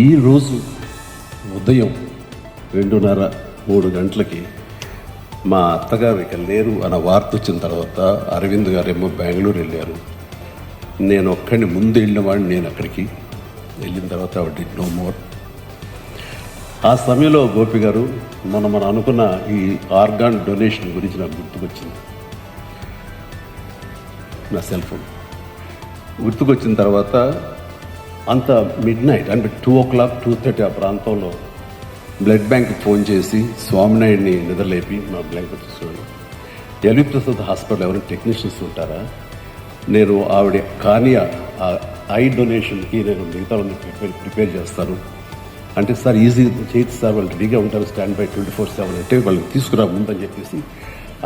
ఈరోజు ఉదయం 2:30-3 గంటలకి మా అత్తగారు ఇక లేరు అన్న వార్త వచ్చిన తర్వాత అరవింద్ గారేమో బెంగళూరు వెళ్ళారు. నేను ఒక్కడిని ముందు వెళ్ళినవాడిని. నేను అక్కడికి వెళ్ళిన తర్వాత ఆవిడ డిడ్ నో మోర్. ఆ సమయంలో గోపి గారు మనం అనుకున్న ఈ ఆర్గాన్ డొనేషన్ గురించి నాకు గుర్తుకొచ్చింది. నా సెల్ ఫోన్ గుర్తుకొచ్చిన తర్వాత అంత మిడ్ నైట్ అంటే 2:00, 2:30 ఆ ప్రాంతంలో బ్లడ్ బ్యాంక్కి ఫోన్ చేసి స్వామినాయుడిని నిద్రలేపి మా బ్లడ్ తీసుకున్నాను. ఎల్వి ప్రసాద్ హాస్పిటల్ ఎవరైనా టెక్నీషియన్స్ ఉంటారా, నేను ఆవిడ కానీ ఆ ఐ డొనేషన్కి నేను మిగతా ప్రిపేర్ చేస్తాను అంటే, సార్ ఈజీ చేయొచ్చు సార్, వాళ్ళు రెడీగా ఉంటారు, స్టాండ్ బై 24/7 అంటే వాళ్ళకి తీసుకురా ముందని చెప్పేసి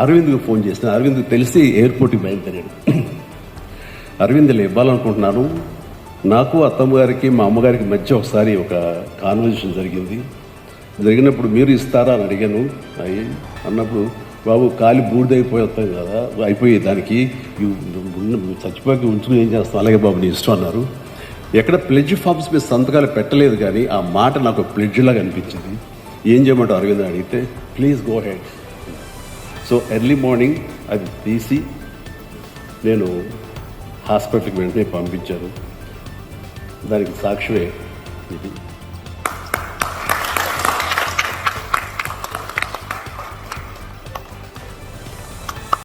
అరవింద్కి ఫోన్ చేసిన. అరవింద్కి తెలిసి ఎయిర్పోర్ట్కి బయలుదేరాడు. అరవింద్లో ఇవ్వాలనుకుంటున్నాను, నాకు అత్తమ్మ గారికి మా అమ్మగారికి మధ్య ఒకసారి ఒక కాన్వర్జేషన్ జరిగినప్పుడు మీరు ఇస్తారా అని అడిగాను. అన్నప్పుడు బాబు కాలి బూడిదైపోయి వస్తాం కదా, అయిపోయి దానికి చచ్చిపోయి ఉంచుకుని ఏం చేస్తాం, అలాగే బాబు నీ ఇష్టం అన్నారు. ఎక్కడ ప్లెడ్జ్ ఫామ్స్ మీద సంతకాలు పెట్టలేదు, కానీ ఆ మాట నాకు ప్లెడ్జ్ లాగా అనిపించింది. ఏం చేయమంటావు అరవింద్ అడిగితే, please go head. So early morning అది తీసి నేను హాస్పిటల్కి వెంటనే పంపించాను. దానికి సాక్షివే ఇది.